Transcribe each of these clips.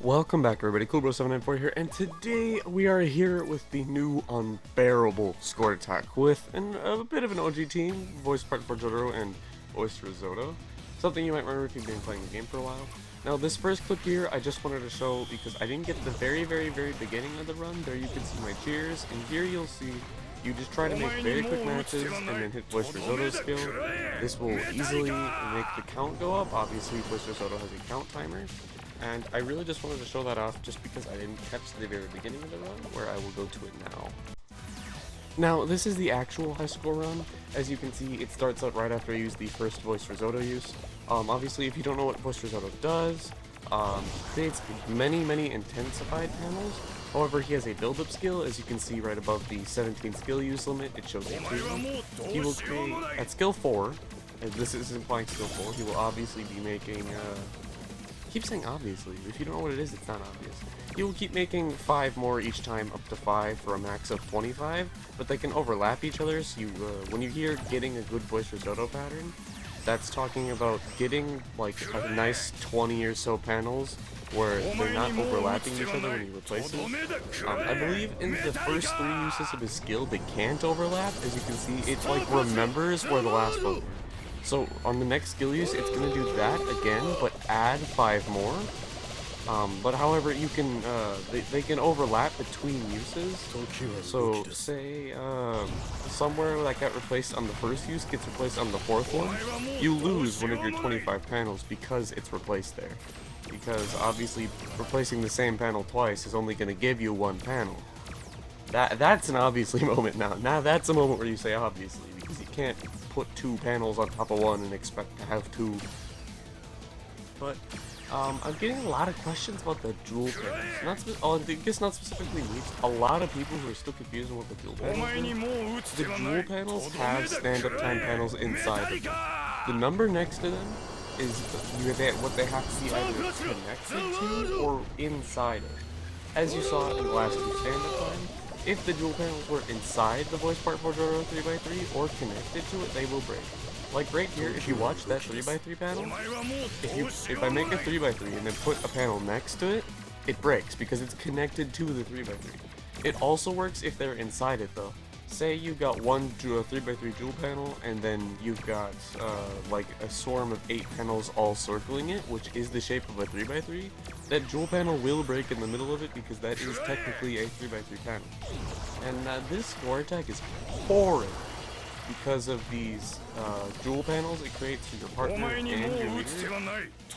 Welcome back everybody, CoolBro794 here, and today we are here with the new unbearable score attack with a bit of an OG team, voiced part for JoJo and voiced Risotto. Something you might remember if you've been playing the game for a while. Now this first clip here, I just wanted to show because I didn't get to the very beginning of the run. There you can see my cheers, and here you'll see you just try to make very quick matches and then hit voice Risotto's skill. This will easily make the count go up. Obviously voice Risotto has a count timer. And I really just wanted to show that off just because I didn't catch the very beginning of the run, where I will go to it now. Now, this is the actual high score run. As you can see, it starts out right after I use the first voice Risotto use. Obviously, if you don't know what voice Risotto does, he creates many intensified panels. However, he has a build-up skill. As you can see right above the 17 skill use limit, it shows a 2. He will create, at skill 4, and this is implying skill 4, he will obviously be making, I keep saying obviously, if you don't know what it is, it's not obvious. He will keep making 5 more each time, up to 5 for a max of 25, but they can overlap each other, so you, when you hear getting a good voice Risotto pattern, that's talking about getting like a nice 20 or so panels where they're not overlapping each other when you replace them. I believe in the first 3 uses of his skill, they can't overlap. As you can see, it like remembers where the last one was. So on the next skill use, it's going to do that again, but add 5 more. But however, you can they can overlap between uses. So say somewhere that got replaced on the first use gets replaced on the 4th one, you lose one of your 25 panels because it's replaced there. Because obviously replacing the same panel twice is only going to give you 1 panel. That's an obviously moment now. Now that's a moment where you say obviously, because you can't put 2 panels on top of 1 and expect to have 2. But I'm getting a lot of questions about the dual panels. I guess not specifically me. A lot of people who are still confused on what the dual panels are. The dual panels have stand-up time panels inside of them. The number next to them is what they have to be either connected to or inside of. As you saw in the last 2 stand-up time, if the dual panels were inside the voice part for JoJo 3x3 or connected to it, they will break. Like right here, if you watch that 3x3 panel, if I make a 3x3 and then put a panel next to it, it breaks because it's connected to the 3x3. It also works if they're inside it though. Say you got one 3x3 dual panel and then you've got like a swarm of 8 panels all circling it, which is the shape of a 3x3, that dual panel will break in the middle of it because that is technically a 3x3 panel. And this score attack is horrid because of these dual panels it creates for your partner and your leader.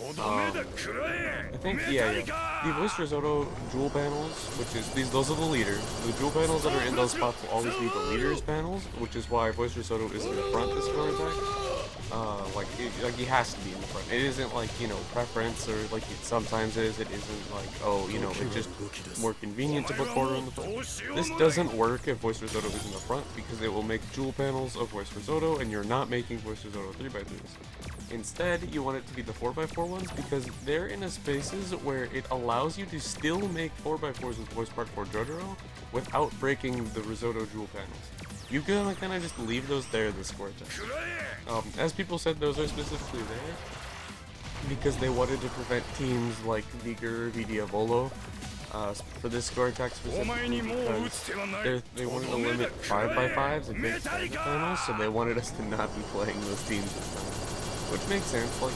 I think, the voice Risotto dual panels, which is those are the leaders. The dual panels that are in those spots will always be the leaders panels, which is why voice Risotto is in the front this score attack. Like he has to be in the front. It isn't like, you know, preference or like it sometimes is. It isn't like, oh, you know, it's just more convenient to put quarter in the front. This doesn't work if voice Risotto is in the front because it will make dual panels of voice Risotto and you're not making voice Risotto 3x3s. Instead, you want it to be the 4x4 ones because they're in a spaces where it allows you to still make 4x4s with voice part for JoJo without breaking the Risotto dual panels. You can kind of just leave those there, the score attack. As people said, those are specifically there because they wanted to prevent teams like Vigor, Vdiavolo for this score attack specifically because they wanted to limit 5x5s against panels, so they wanted us to not be playing those teams this time. Which makes sense, like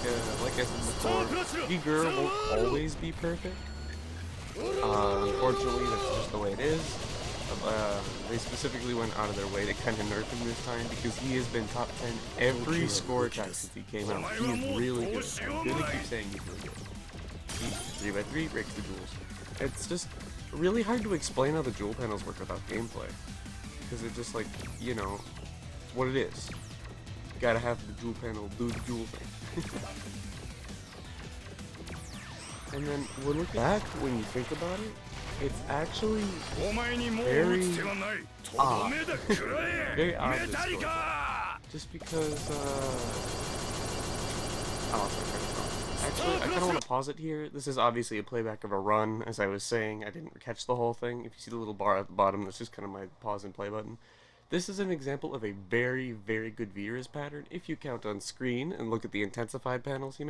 I said before, Vigor won't always be perfect. Unfortunately, that's just the way it is. They specifically went out of their way to kind of nerf him this time because he has been top 10 every score attack since he came out. He is really good. I'm gonna keep saying he's really good. 3x3 breaks the duels. It's just really hard to explain how the dual panels work without gameplay because it's just like, you know, what it is. You gotta have the dual panel do the dual thing. And then when looking back, when you think about it, it's actually very odd. Very odd this story. Just because, actually, I kind of want to pause it here. This is obviously a playback of a run. As I was saying, I didn't catch the whole thing. If you see the little bar at the bottom, that's just kind of my pause and play button. This is an example of a very good VRis pattern. If you count on screen and look at the intensified panels he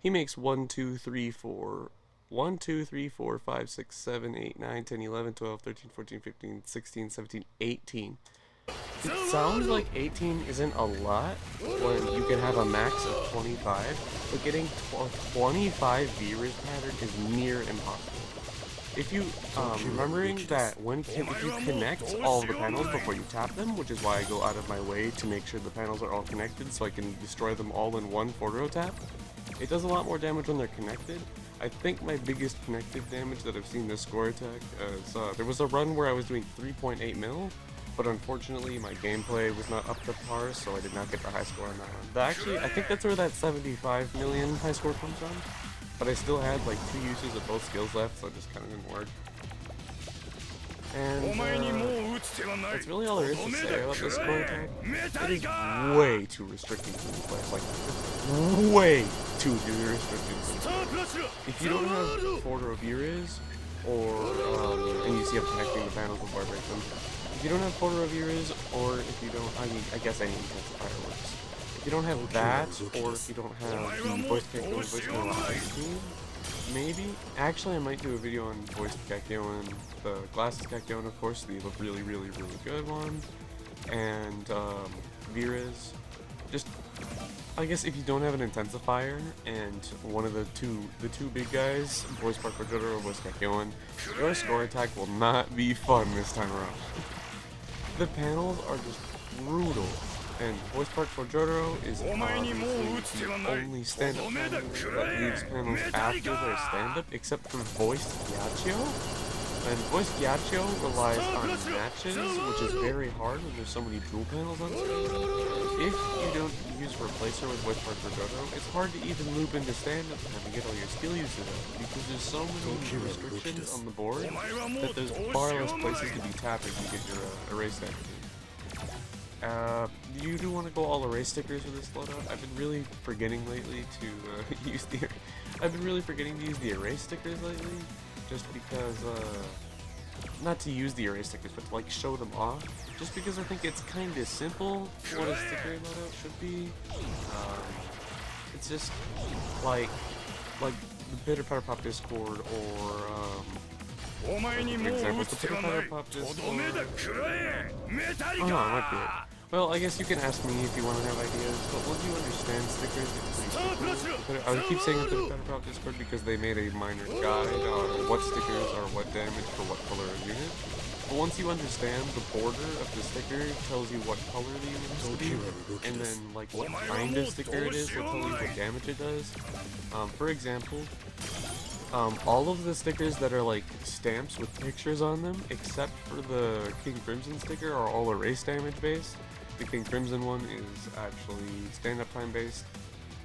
makes 1, 2, 3, 4, 1, 2, 3, 4, 5, 6, 7, 8, 9, 10, 11, 12, 13, 14, 15, 16, 17, 18. It sounds like 18 isn't a lot when you can have a max of 25, but getting 25 VRis pattern is near impossible. If you, remembering that if you connect all of the panels before you tap them, which is why I go out of my way to make sure the panels are all connected so I can destroy them all in one 4-row tap, it does a lot more damage when they're connected. I think my biggest connected damage that I've seen this score attack is, there was a run where I was doing 3.8 mil, but unfortunately my gameplay was not up to par, so I did not get the high score on that one. Actually, I think that's where that 75 million high score comes from. But I still had like 2 uses of both skills left, so it just kind of didn't work. And that's really all there is to say about this score attack. It is way too restricting to play. Like, way too restricting to play. If you don't have 4-row VRis, or, and you see I'm connecting the panels before I break them. If you don't have 4-row VRis, or if you don't, I guess any intensifier works. If you don't have that, or if you don't have the voice Kakyoin, maybe. Actually, I might do a video on voice Kakyoin, the glasses Kakyoin, of course, the really, really, really good one, and VRis. Just, I guess if you don't have an intensifier, and one of the two big guys, voice part for JoJo or voice Kakyoin, your score attack will not be fun this time around. The panels are just brutal. And voice part for JoJo is obviously the only stand-up panel that leaves panels after their stand-up, except for voice Gyachio. And voice Gyachio relies on matches, which is very hard when there's so many dual panels on screen. If you don't use replacer with voice part for JoJo, it's hard to even loop into stand-up time and get all your skill uses out, because there's so many restrictions on the board that there's far less places to be tapping to get your erase damage. You do want to go all erase stickers with this loadout. I've been really forgetting lately to use the. I've been really forgetting to use the erase stickers lately, just because not to use the erase stickers, but to like show them off. Just because I think it's kind of simple what a sticker loadout should be. It's just like the Pitter Patter Pop Discord or for example, the Pitter Patter Pop Discord. Oh no, I might be it. Well, I guess you can ask me if you want to have ideas, but once you understand stickers, it's pretty simple. I would keep saying the Pitter Patter Pop Discord because they made a minor guide on what stickers are what damage for what color of unit. But once you understand the border of the sticker, it tells you what color the unit is to be, and then like what kind of sticker it is, will tell you what damage it does. For example, all of the stickers that are like stamps with pictures on them, except for the King Crimson sticker, are all erase damage based. The King Crimson one is actually stand-up time based.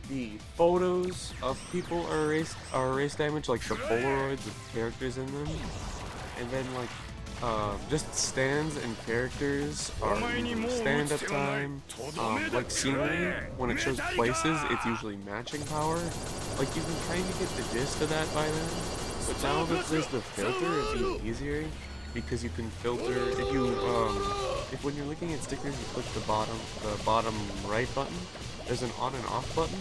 The photos of people are erase damage, like the Polaroids with characters in them. And then like just stands and characters are usually stand-up time. Like scenery, when it shows places, it's usually matching power. Like you can kind of get the gist of that by then. But now that there's the filter, it's even easier, because you can filter if when you're looking at stickers, you click the bottom right button. There's an on and off button.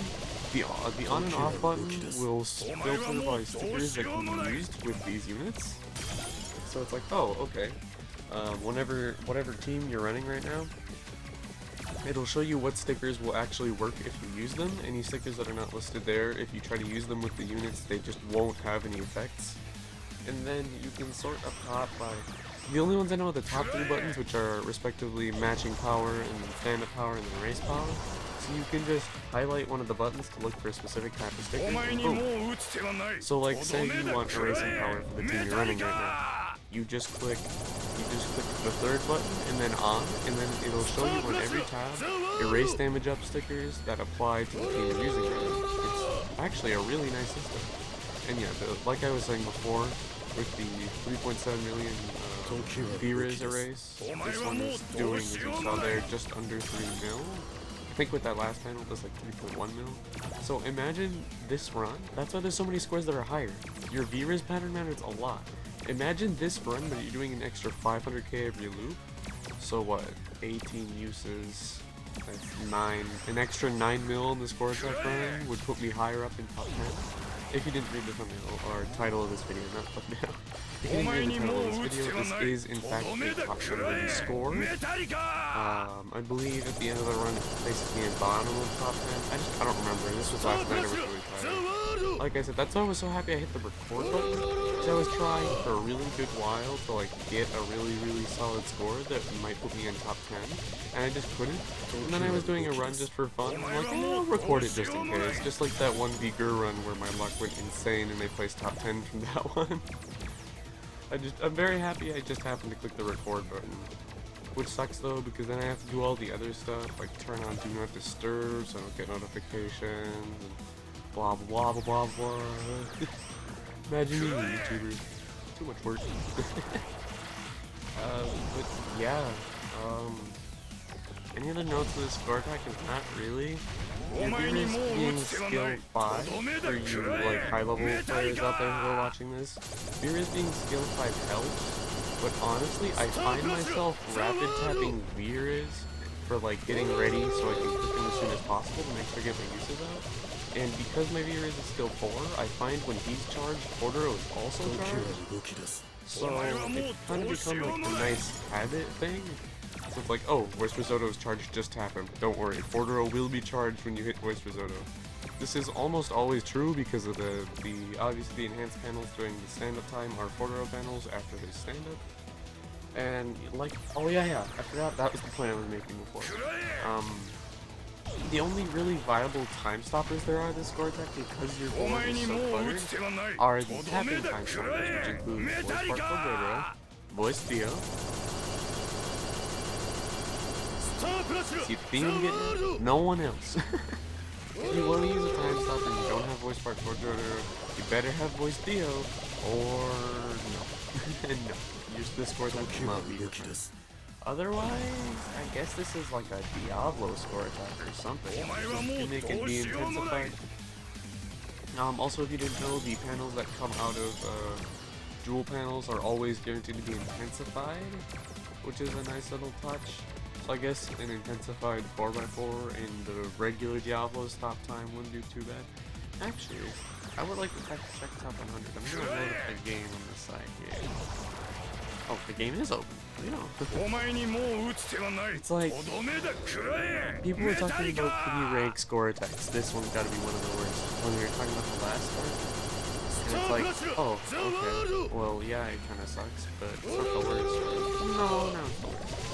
The on and off button will filter by stickers that can be used with these units. So it's like, oh, okay. Whatever team you're running right now, it'll show you what stickers will actually work if you use them. Any stickers that are not listed there, if you try to use them with the units, they just won't have any effects. And then you can sort up top by... The only ones I know are the top 3 buttons, which are respectively matching power and stand-up power and erase power. So you can just highlight one of the buttons to look for a specific type of sticker, and boom. So like, say you want erasing power for the team you're running right now. You just click the 3rd button and then on, and then it'll show you on every tab erase damage up stickers that apply to the team you're using right now. It's actually a really nice system. And yeah, like I was saying before, with the 3.7 million VRis erase, this one is doing, as you saw there, just under 3 mil. I think with that last panel, it does like 3.1 mil. So imagine this run. That's why there's so many scores that are higher. Your VRis pattern matters a lot. Imagine this run, but you're doing an extra 500k every loop. So what? 18 uses. That's 9. An extra 9 mil in the score attack run would put me higher up in top 10. if you didn't read the thumbnail or title of this video, not thumbnail, if you didn't read the title of this video, this is in fact a top 10 score. I believe at the end of the run it places me in bottom of top 10. I don't remember. This was last night. I was really tired. Like I said, that's why I was so happy I hit the record button. Because I was trying for a really good while to like get a really solid score that might put me in top 10, and I just couldn't. And then I was doing a run just for fun. I'm like, I'll record it just in case. Just like that one VRis run where my luck went insane and they placed top 10 from that one. I'm very happy I just happened to click the record button. Which sucks though, because then I have to do all the other stuff, like turn on Do Not Disturb so I don't get notifications, and blah blah blah blah blah. Imagine me, YouTubers. Too much work. But yeah, any other notes of this score attack is not really. VRis being skill 5 for you like high level players out there who are watching this. VRis being skill 5 helps. But honestly, I find myself rapid tapping VRis for like getting ready so I can click him as soon as possible to make sure I get my uses out. And because my VRis is skill 4, I find when he's charged, 4taro is also charged. So it's kind of become like a nice habit thing. So it's like, oh, voice Risotto is charged, just tap him. Don't worry, 4taro will be charged when you hit voice Risotto. This is almost always true because of the obviously the enhanced panels during the stand-up time are 4taro panels after his stand-up. And like, oh yeah, I forgot that was the point I was making before. The only really viable time stoppers there are this score attack because your board is so cluttered are the tapping time stoppers, which include voice part for JoJo, voice Dio. See the theme I'm getting at? No one else. If you want to use a time stop and you don't have voice part for JoJo, you better have voice Dio, or no. No. Use this score attack will not be your friend. Otherwise, I guess this is like a Diablo score attack or something. And it can be intensified. Also, if you didn't know, the panels that come out of dual panels are always guaranteed to be intensified, which is a nice little touch. So I guess an intensified 4x4 in the regular Diablo stop time wouldn't do too bad. Actually, I would like to check top 100. I'm gonna load up the game on the side here. Oh, the game is open. You know. It's like people were talking about can you rank score attacks. This one's got to be one of the worst. When we were talking about the last one, and it's like, oh, okay. Well, yeah, it kind of sucks, but it's not the worst. No, it's the worst.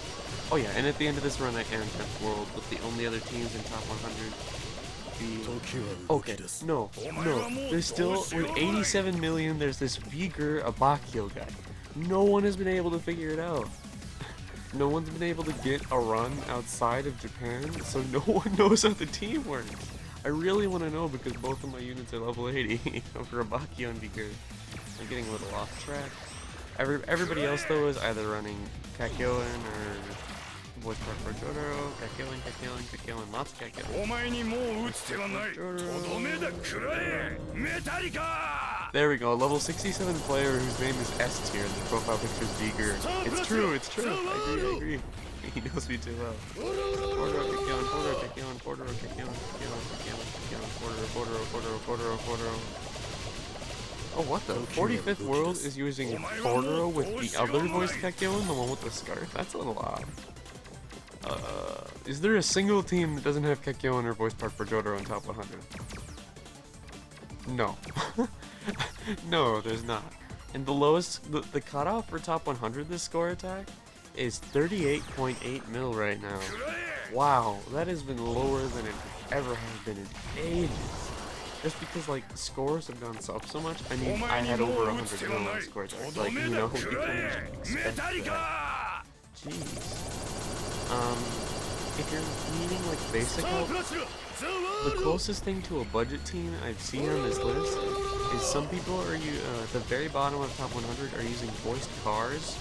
Oh yeah, and at the end of this run, I am 10th world with the only other teams in top 100. Okay, no. There's still, with 87 million, there's this VRis Abakio guy. No one has been able to figure it out. No one's been able to get a run outside of Japan, so no one knows how the team works. I really want to know because both of my units are level 80 for Abakio and VRis. I'm getting a little off track. Everybody else though is either running Kakyoin or voice part for JoJo, Kakyoin, lots of Kakyoin. There we go, level 67 player whose name is S tier and the profile picture is VRis. It's true. I agree. He knows me too well. 4taro, Oh, what the? 45th world is using 4taro with the other voice Kakyoin, the one with the scarf? That's a little odd. Is there a single team that doesn't have Kakyoin or voice part for JoJo in top 100? No. No, there's not. And the lowest, the cutoff for top 100 this score attack is 38.8 mil right now. Wow, that has been lower than it ever has been in ages. Just because like scores have gone up so much. I mean, I had over 100 mil on score attack. Like, you know, you can expect that. Jeez. If you're needing like basic help, the closest thing to a budget team I've seen on this list is some people are at the very bottom of top 100 are using voiced cars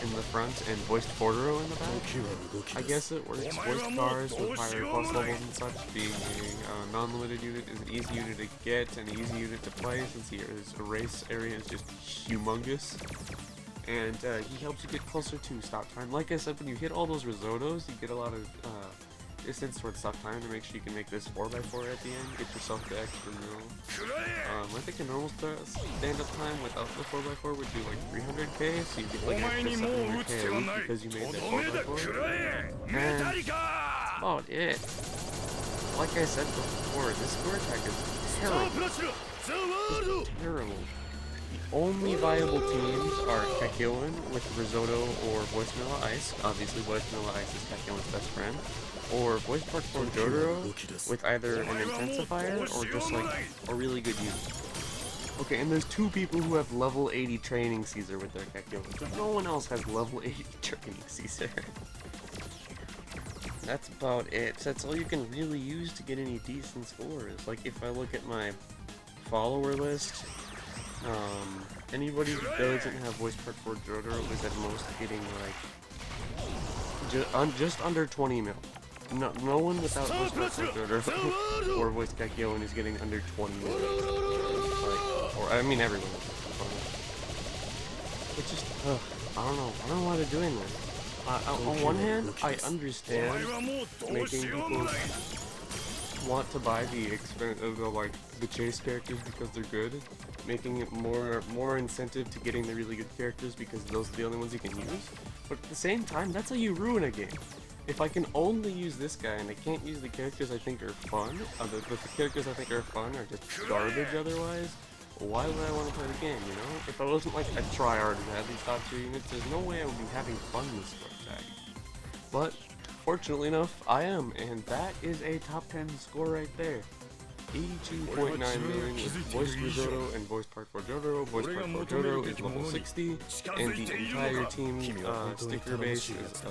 in the front and voiced 4taro in the back. I guess it works. Voiced cars with higher plus levels and such, being a non-limited unit is an easy unit to get and an easy unit to play since his race area is just humongous. And he helps you get closer to stop time. Like I said, when you hit all those risottos, you get a lot of since it's tough time, to make sure you can make this 4x4 at the end, get yourself the extra mil. I think a normal stand-up time without the 4x4 would do like 300k, so you get like extra 700k a week because you made that 4x4. And that's about it. Like I said before, this score attack is terrible. It's terrible. The only viable teams are Kakyoin with Risotto or Voice Vanilla Ice. Obviously, Voice Vanilla Ice is Kakyoin's best friend. Or Voice Part 4 JoJo with either an intensifier or just like a really good unit. Okay, and there's two people who have level 80 training Caesar with their Kakyoin, but no one else has level 80 training Caesar. That's about it. That's all you can really use to get any decent scores. Like, if I look at my follower list, anybody who doesn't have Voice Part 4 JoJo is at most getting like just under 20 mil. No one without Voice Part 4 JoJo or Voice Kakyoin is getting under 20 mil. Like, or I mean everyone. It's just, I don't know why they're doing this. On one hand, I understand making people want to buy the chase characters because they're good, making it more incentive to getting the really good characters because those are the only ones you can use. But at the same time, that's how you ruin a game. If I can only use this guy and I can't use the characters I think are fun, but the characters I think are fun are just garbage otherwise, why would I want to play the game, you know? If I wasn't like a tryhard and had these top tier units, there's no way I would be having fun in this score attack. But, fortunately enough, I am, and that is a top 10 score right there. 82.9 million with Voice Risotto and Voice Part 4 JoJo. Voice Part 4 JoJo is level 60, and the entire team sticker base is,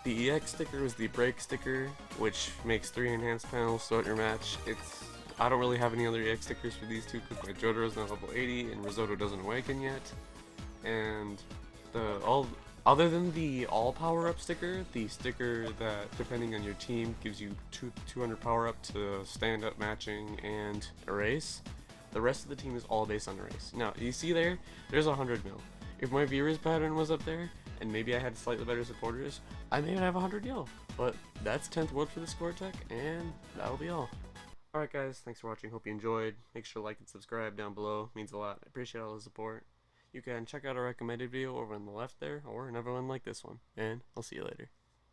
the EX sticker is the break sticker, which makes 3 enhanced panels throughout your match. I don't really have any other EX stickers for these two because my JoJo is not level 80 and Risotto doesn't awaken yet. And other than the all power up sticker, the sticker that depending on your team gives you 200 power up to stand up, matching, and erase, the rest of the team is all based on erase. Now you see there's 100 mil. If my VRis pattern was up there and maybe I had slightly better supporters, I may have 100 mil. But that's 10th world for the score attack, and that'll be all. Alright guys, thanks for watching, hope you enjoyed. Make sure to like and subscribe down below, it means a lot. I appreciate all the support. You can check out our recommended video over on the left there, or another one like this one. And I'll see you later.